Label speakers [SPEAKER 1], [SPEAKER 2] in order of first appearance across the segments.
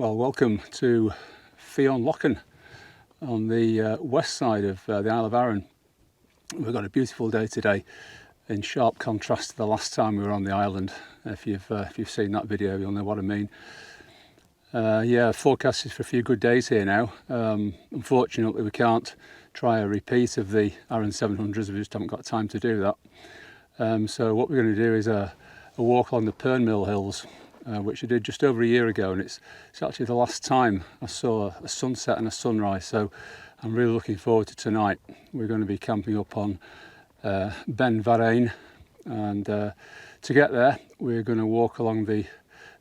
[SPEAKER 1] Well, welcome to Lochan on the west side of the Isle of Arran. We've got a beautiful day today, in sharp contrast to the last time we were on the island. If you've seen that video, you'll know what I mean. Yeah, forecast is for a few good days here now. Unfortunately, we can't try a repeat of the Arran 700s. We just haven't got time to do that. So what we're going to do is a walk along the Pirnmill Hills, which I did just over a year ago, and it's actually the last time I saw a sunset and a sunrise, so I'm really looking forward to tonight. We're going to be camping up on Ben Arran, and to get there we're going to walk along the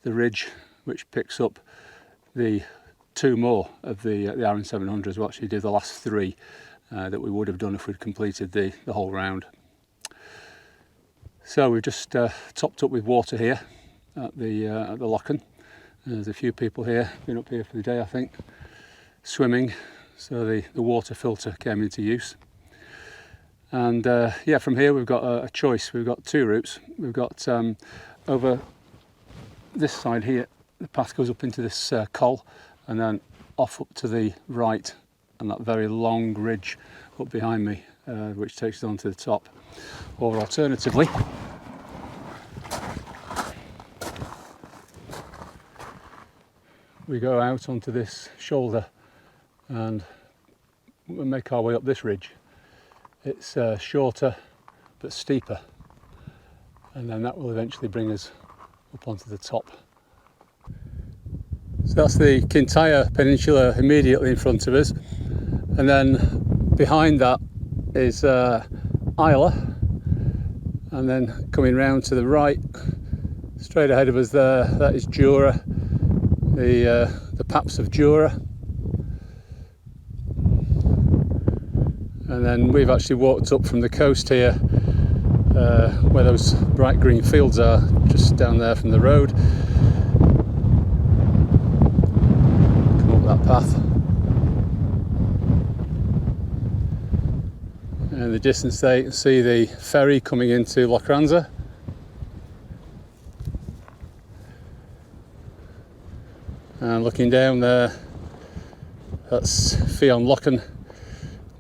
[SPEAKER 1] ridge which picks up the two more of the Arran 700s. We'll actually do the last three that we would have done if we'd completed the whole round. So we've just topped up with water here at the Lochan. There's a few people here, been up here for the day I think, swimming, so the water filter came into use. And yeah, from here we've got a choice. We've got two routes. We've got over this side here, the path goes up into this col, and then off up to the right, and that very long ridge up behind me, which takes us on to the top. Or alternatively, we go out onto this shoulder and we make our way up this ridge. It's shorter but steeper, and then that will eventually bring us up onto the top. So that's the Kintyre Peninsula immediately in front of us, and then behind that is Isla, and then coming round to the right, straight ahead of us there, that is Jura, the Paps of Jura. And then we've actually walked up from the coast here, where those bright green fields are, just down there from the road. Come up that path. And in the distance there you can see the ferry coming into Arran. And looking down there, that's Lochan,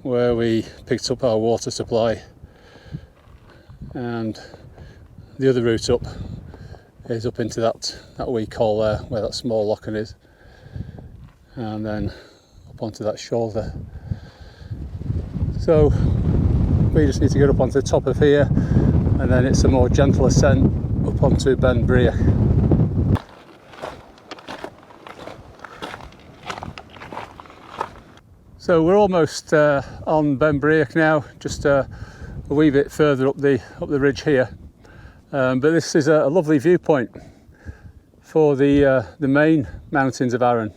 [SPEAKER 1] where we picked up our water supply. And the other route up is up into that wee col there, where that small Lochan is, and then up onto that shoulder. So we just need to get up onto the top of here, and then it's a more gentle ascent up onto Ben Arran. So we're almost on Ben Arran now, just a wee bit further up the ridge here. But this is a lovely viewpoint for the main mountains of Arran.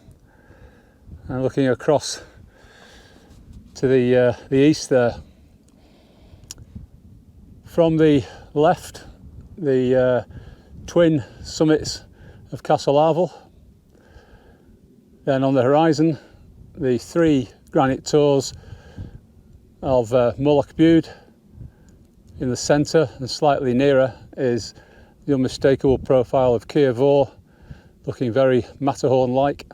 [SPEAKER 1] And looking across to the east there. From the left, the twin summits of Castle Arval. Then on the horizon, the three granite tors of Mullaghbuild. In the centre and slightly nearer is the unmistakable profile of Cíor Mhor, looking very Matterhorn-like.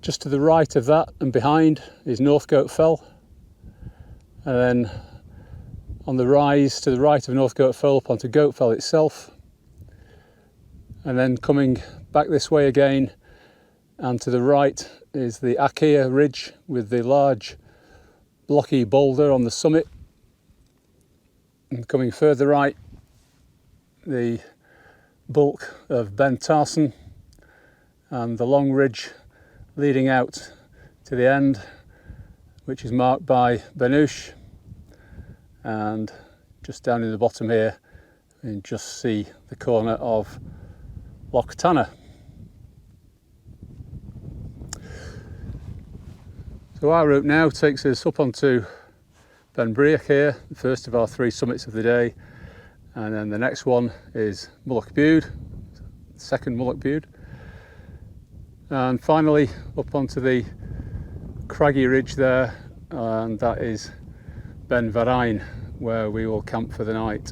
[SPEAKER 1] Just to the right of that and behind is Northcote Fell, and then on the rise to the right of Northcote Fell up onto Goat Fell itself, and then coming back this way again, and to the right is the Accia Ridge with the large blocky boulder on the summit, and coming further right, the bulk of Ben Tarson and the long ridge leading out to the end, which is marked by Benouche. And just down in the bottom here, you can just see the corner of Loch Tanna. So our route now takes us up onto Ben Arran here, the first of our three summits of the day, and then the next one is Mullaghbuild, second Mullaghbuild, and finally up onto the craggy ridge there, and that is Ben Arran, where we will camp for the night.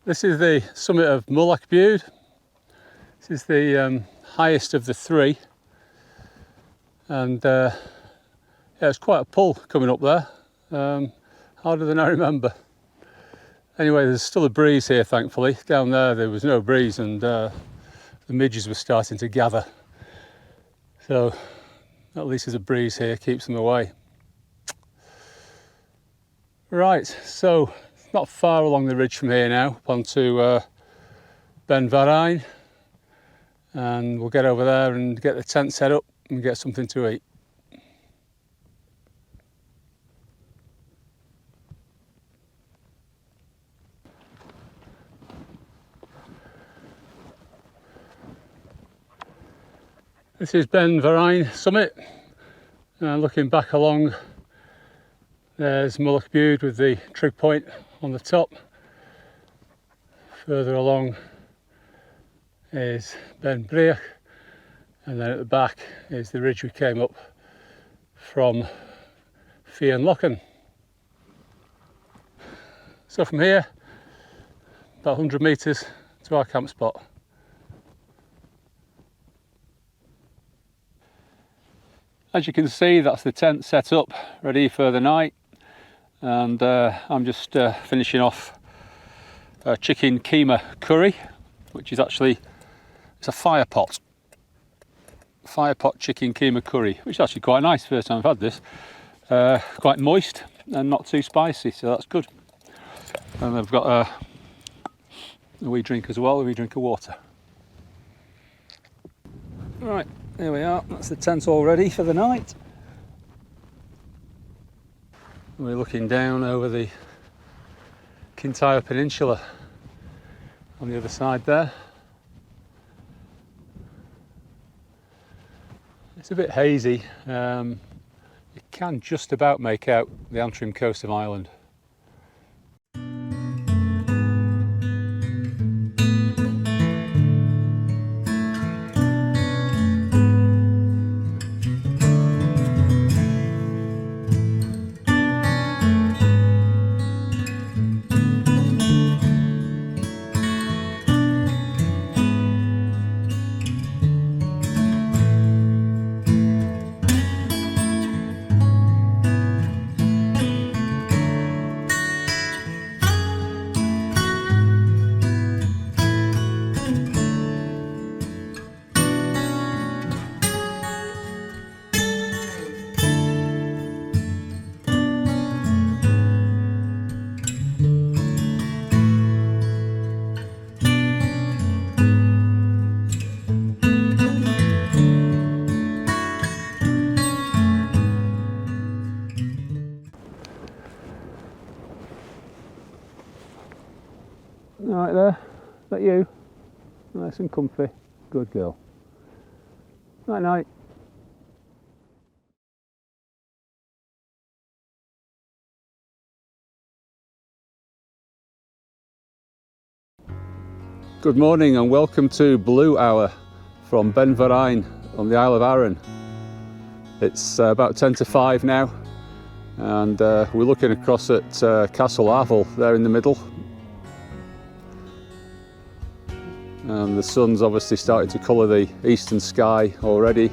[SPEAKER 1] This is the summit of Mullack Bude. This is the highest of the three, and yeah, it's quite a pull coming up there, harder than I remember. Anyway, there's still a breeze here, thankfully. Down there was no breeze, and the midges were starting to gather. So at least there's a breeze here, keeps them away. Right, so not far along the ridge from here now, up onto Ben Varine, and we'll get over there and get the tent set up and get something to eat. This is Ben Varine summit, and looking back along, there's Mullack Bude with the trig point on the top. Further along is Ben Breach, and then at the back is the ridge we came up from Pirnmill. So from here, about 100 metres to our camp spot. As you can see, that's the tent set up, ready for the night, and I'm just finishing off a chicken keema curry, which is actually, it's a fire pot chicken keema curry, which is actually quite nice. First time I've had this. Quite moist and not too spicy, so that's good. And I've got a wee drink as well, a wee drink of water. Right, here we are, that's the tent all ready for the night. We're looking down over the Kintyre Peninsula on the other side there. It's a bit hazy. You can just about make out the Antrim coast of Ireland. Right there, is that you? Nice and comfy, good girl. Night night. Good morning and welcome to Blue Hour from Ben Varine on the Isle of Arran. It's about 10 to 5 now, and we're looking across at Castle Arval there in the middle. And the sun's obviously starting to colour the eastern sky already.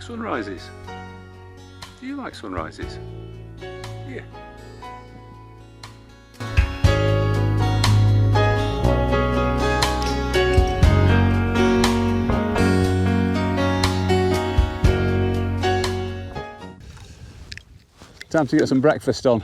[SPEAKER 1] Sunrises? Do you like sunrises? Yeah. Time to get some breakfast on.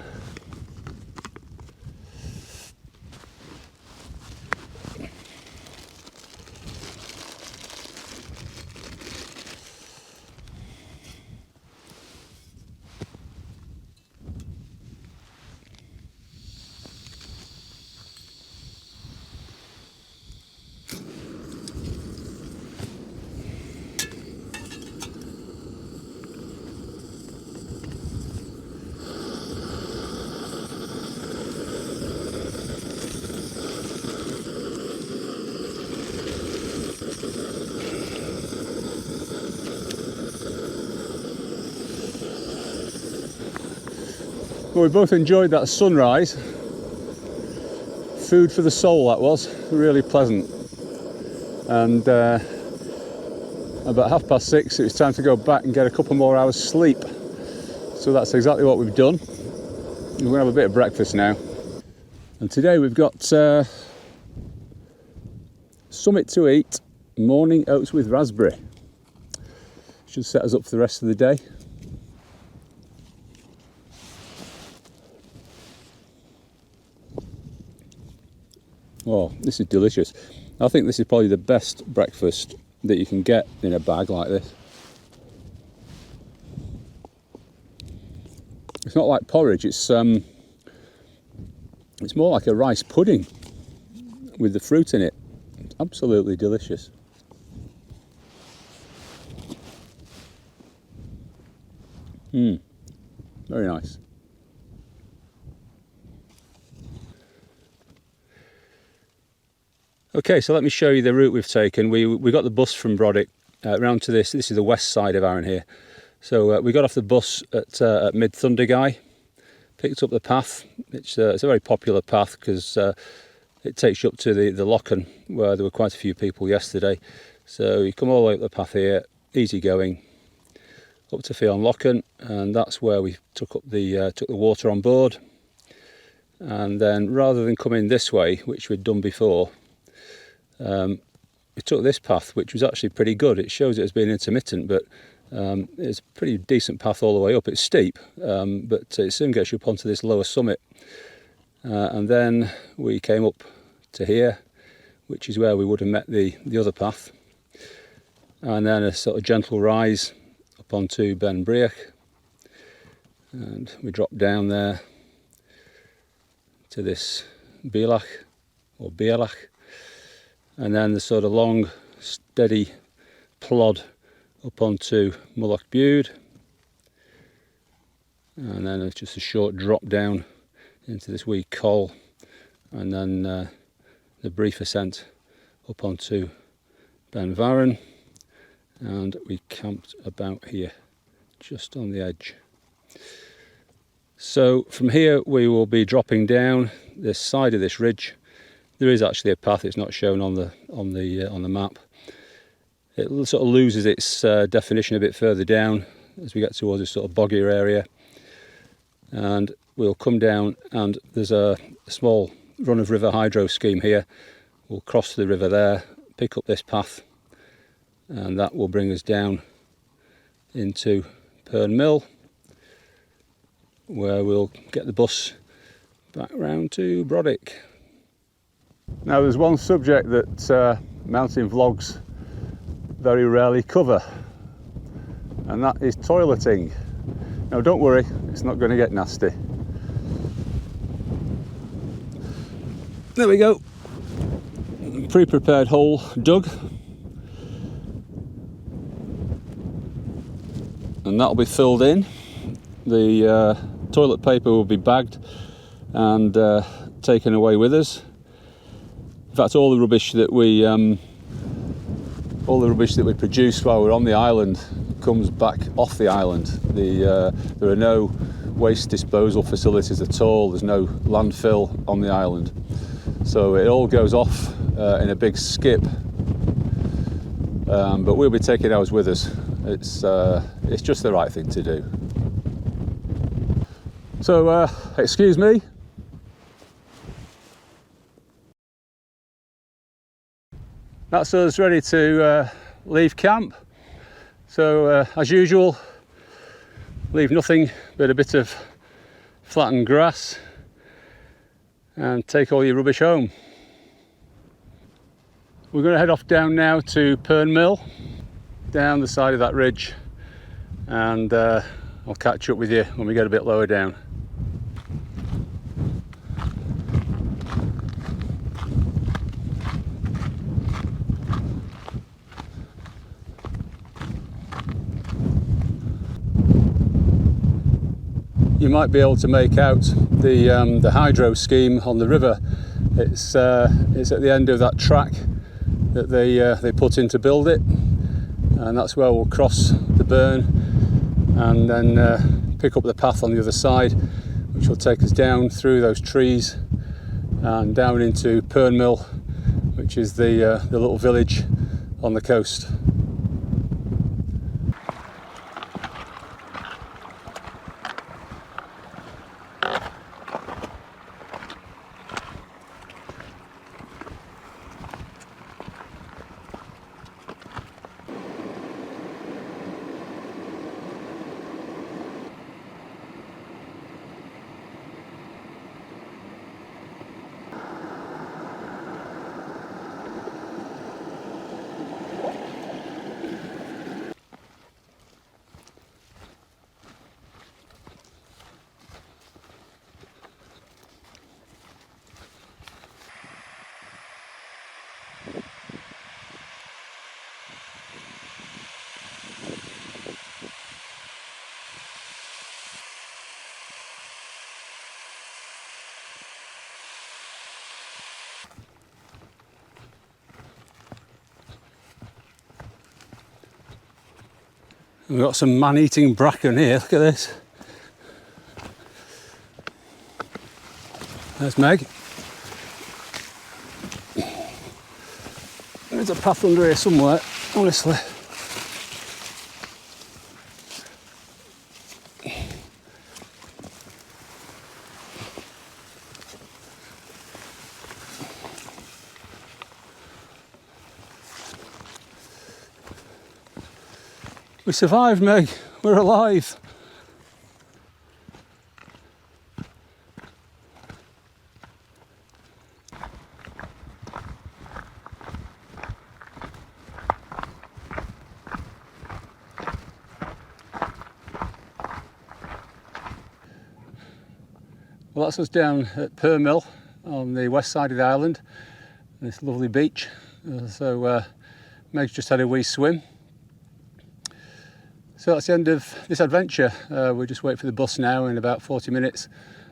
[SPEAKER 1] Well, we both enjoyed that sunrise. Food for the soul, that was. Really pleasant. And about 6:30 it was time to go back and get a couple more hours sleep. So that's exactly what we've done. We're going to have a bit of breakfast now. And today we've got Summit to eat, morning oats with raspberry. Should set us up for the rest of the day. Oh, this is delicious. I think this is probably the best breakfast that you can get in a bag like this. It's not like porridge, it's more like a rice pudding with the fruit in it. It's absolutely delicious. Very nice. Okay, so let me show you the route we've taken. We got the bus from Brodick round to this. This is the west side of Arran here. So we got off the bus at Mid Thunderguy, picked up the path. It's a very popular path because it takes you up to the Lochen, where there were quite a few people yesterday. So you come all the way up the path here, easy going, up to Fionn Lochen, and that's where we took the water on board. And then rather than coming this way, which we'd done before, we took this path, which was actually pretty good. It shows it as being intermittent, but it's a pretty decent path all the way up. It's steep, but it soon gets you up onto this lower summit. And then we came up to here, which is where we would have met the other path. And then a sort of gentle rise up onto Ben Breach. And we dropped down there to this Bealach, or Bealach. And then the sort of long, steady plod up onto Mullach Bude. And then it's just a short drop down into this wee col. And then the brief ascent up onto Ben Varren. And we camped about here, just on the edge. So from here we will be dropping down this side of this ridge. There is actually a path. It's not shown on the map. It sort of loses its definition a bit further down as we get towards this sort of boggier area, and we'll come down, and there's a small run of river hydro scheme here. We'll cross the river there, pick up this path, and that will bring us down into Pirnmill, where we'll get the bus back round to Brodick. Now there's one subject that mountain vlogs very rarely cover, and that is toileting. Now don't worry, it's not going to get nasty. There we go. Pre-prepared hole dug. And that'll be filled in. The toilet paper will be bagged and taken away with us. In fact, all the rubbish that we produce while we're on the island comes back off the island. There are no waste disposal facilities at all. There's no landfill on the island, so it all goes off in a big skip. But we'll be taking ours with us. It's just the right thing to do. So excuse me. That's us ready to leave camp. So as usual, leave nothing but a bit of flattened grass and take all your rubbish home. We're going to head off down now to Pirnmill, down the side of that ridge, and I'll catch up with you when we get a bit lower down. You might be able to make out the hydro scheme on the river. It's at the end of that track that they put in to build it, and that's where we'll cross the burn and then pick up the path on the other side. which will take us down through those trees and down into Pirnmill, which is the little village on the coast. We've got some man-eating bracken here, look at this. There's Meg. There's a path under here somewhere, honestly. We survived, Meg. We're alive. Well, that's us down at Pirnmill on the west side of the island, this lovely beach. Meg's just had a wee swim. So that's the end of this adventure. We'll just wait for the bus now in about 40 minutes,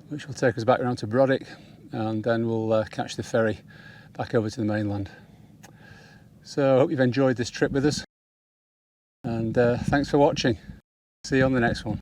[SPEAKER 1] which will take us back around to Brodick, and then we'll catch the ferry back over to the mainland. So I hope you've enjoyed this trip with us, and thanks for watching. See you on the next one.